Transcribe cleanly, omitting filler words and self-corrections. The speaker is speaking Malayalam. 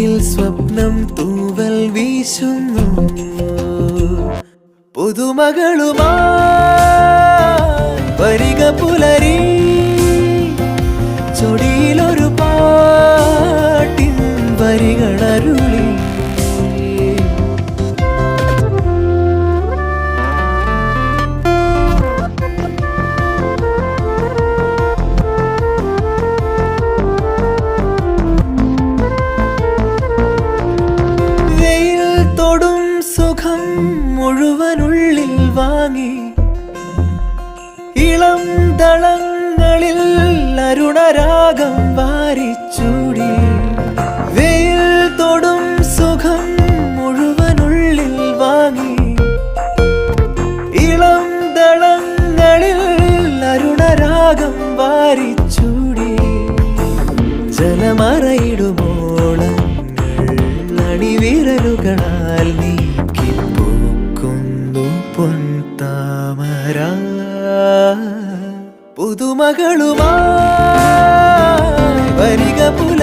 കണ്ണിൽ സ്വപ്നം തൂവൽ വീശുന്നു പുതുമകളുമായി വരിക പുലരി ചൊടിയിലൊരു പാട്ടിൻ വരികളരുളി സുഖം മുഴുവനുള്ളിൽ വാങ്ങി ഇളം ദളങ്ങളിൽ അരുണരാഗം വാരിച്ചൂടി വെയിൽ തൊടും സുഖം മുഴുവനുള്ളിൽ വാങ്ങി ഇളം ദളങ്ങളിൽ അരുണരാഗം വാരിച്ചൂടി ജലമറയിടുമോളങ്ങൾ അണിവിരലുകളാൽ നീ പൊൻതാമര പുതുമകളുമായി വരിക പുല